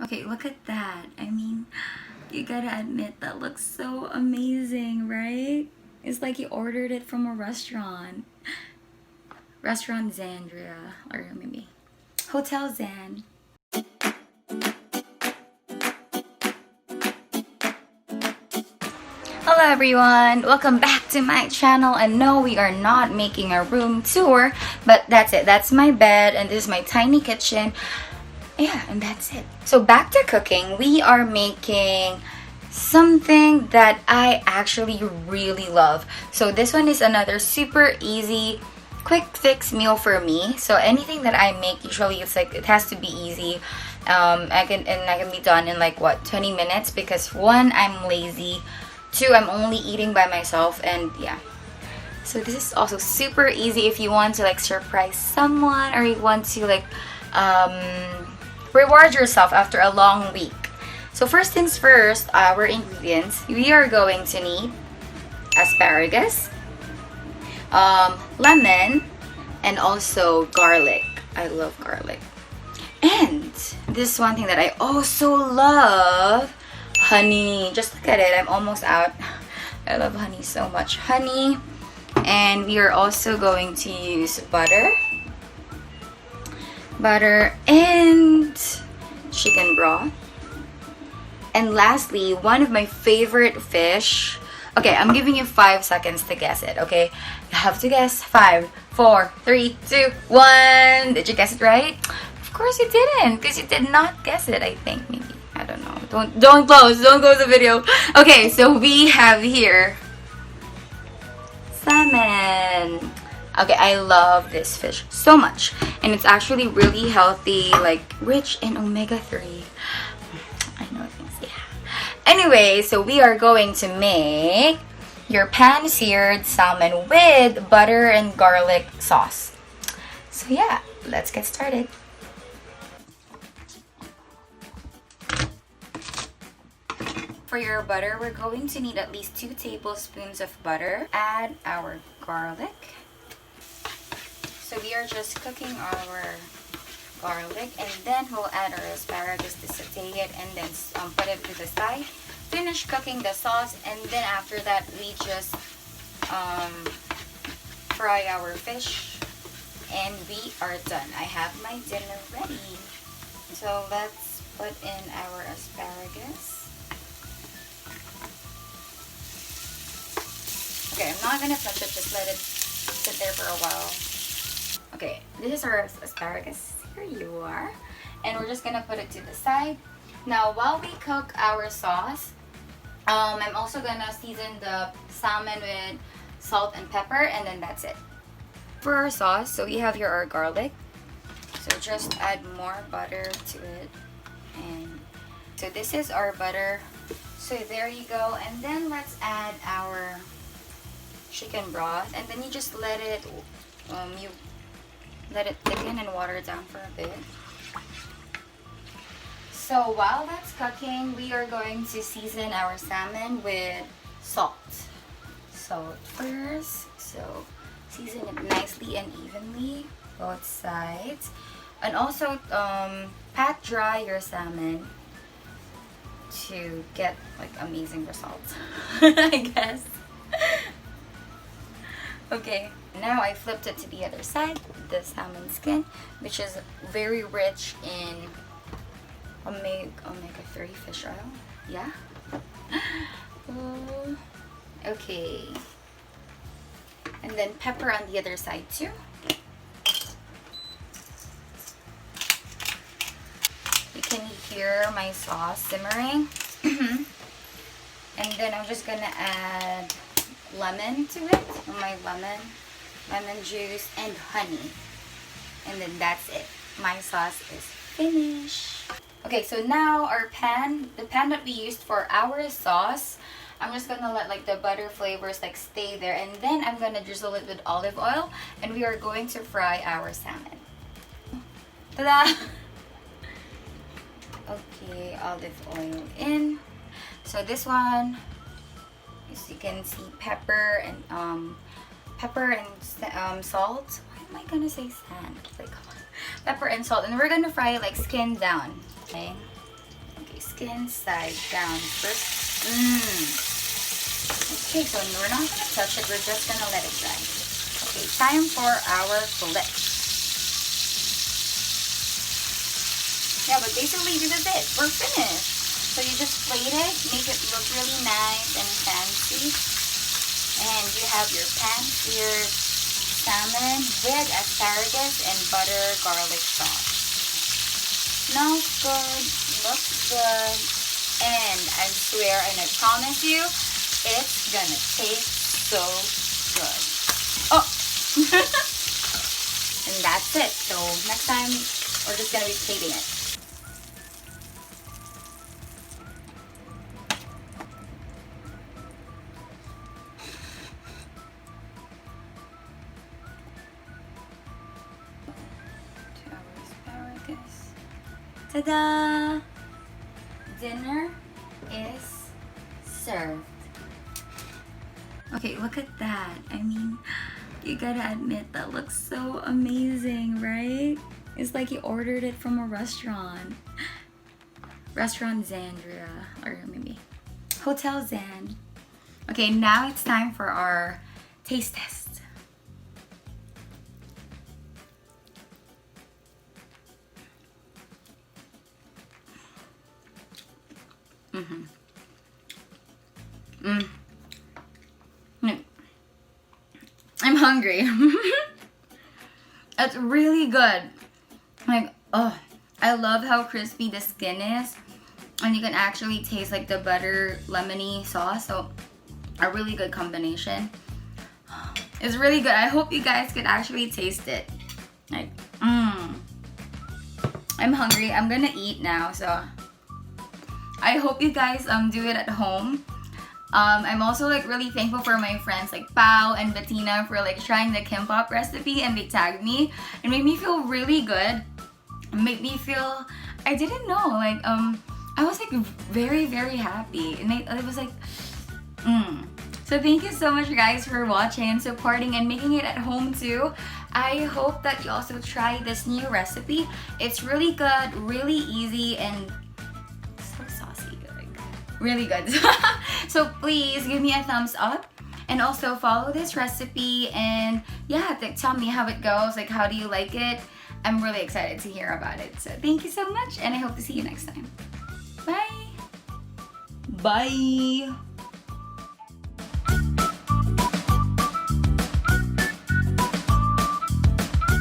Okay, look at that. I mean, you gotta admit that looks so amazing, right? It's like you ordered it from a restaurant. Restaurant Zandria, or maybe Hotel Zan. Hello everyone, welcome back to my channel. And no, we are not making a room tour, but that's it. That's my bed and this is my tiny kitchen. Yeah, and that's it. So back to cooking, we are making something that I actually really love. So this one is another super easy quick fix meal for me. So anything that I make, usually it's like it has to be easy. I can be done in like what, 20 minutes, because one, I'm lazy, two, I'm only eating by myself, and yeah. So this is also super easy if you want to like surprise someone, or you want to like reward yourself after a long week. So first things first, our ingredients. We are going to need asparagus, lemon, and also garlic. I love garlic. And this one thing that I also love, honey. Just look at it, I'm almost out. I love honey so much. Honey. And we are also going to use butter, and chicken broth. And lastly, one of my favorite fish. Okay, I'm giving you 5 seconds to guess it, okay? You have to guess. 5, 4, 3, 2, 1. Did you guess it right? Of course you didn't, because you did not guess it, I think. Maybe. I don't know. Don't close the video. Okay, so we have here salmon. Okay, I love this fish so much, and it's actually really healthy, like rich in omega-3. I know things, yeah. Anyway, so we are going to make your pan-seared salmon with butter and garlic sauce. So yeah, let's get started. For your butter, we're going to need at least 2 tablespoons of butter. Add our garlic. So we are just cooking our garlic, and then we'll add our asparagus to saute it, and then put it to the side. Finish cooking the sauce, and then after that we just fry our fish, and we are done. I have my dinner ready. So let's put in our asparagus. Okay, I'm not gonna touch it, just let it sit there for a while. Okay, this is our asparagus. Here you are. And we're just gonna put it to the side. Now, while we cook our sauce, I'm also gonna season the salmon with salt and pepper, and then that's it. For our sauce, so we have here our garlic. So just add more butter to it. And so this is our butter. So there you go. And then let's add our chicken broth, and then you just let it thicken and water down for a bit. So while that's cooking, we are going to season our salmon with salt. Salt first, so season it nicely and evenly, both sides. And also pat dry your salmon to get like amazing results, I guess. Okay, now I flipped it to the other side, the salmon skin, which is very rich in omega-3 fish oil. Yeah. Okay. And then pepper on the other side too. You can hear my sauce simmering. And then I'm just gonna add lemon to it, my lemon juice, and honey, and then that's it. My sauce is finished. Okay, so now our the pan that we used for our sauce, I'm just gonna let like the butter flavors like stay there, and then I'm gonna drizzle it with olive oil, and we are going to fry our salmon. Ta-da! Okay, olive oil in. So this one, as you can see, pepper and salt. Why am I gonna say sand? Like pepper and salt, and we're gonna fry it like skin down. Okay. Okay, skin side down first. Okay, so we're not gonna touch it, we're just gonna let it dry. Okay, time for our fillet. Yeah, but basically this is it. We're finished. So you just plate it, make it look really nice and fancy. And you have your pan-seared salmon with asparagus and butter garlic sauce. Smells good, looks good, and I swear and I promise you, it's gonna taste so good. Oh! And that's it. So next time, we're just gonna be plating it. Ta-da! Dinner is served. Okay, look at that. I mean, you gotta admit that looks so amazing, right? It's like you ordered it from a restaurant. Restaurant Zandria, or maybe Hotel Zand. Okay, now it's time for our taste test. I'm hungry. It's really good. Like, oh, I love how crispy the skin is. And you can actually taste like the butter lemony sauce. So a really good combination. It's really good. I hope you guys could actually taste it. Like, I'm hungry. I'm gonna eat now. So I hope you guys do it at home. I'm also like really thankful for my friends like Pao and Bettina for like trying the kimbap recipe, and they tagged me. It made me feel really good. It made me feel, I didn't know, like I was like very happy, and it was like So thank you so much guys for watching and supporting and making it at home too. I hope that you also try this new recipe. It's really good, really easy, and really good. So please give me a thumbs up and also follow this recipe, and yeah, tell me how it goes, like how do you like it. I'm really excited to hear about it. So thank you so much, and I hope to see you next time. Bye.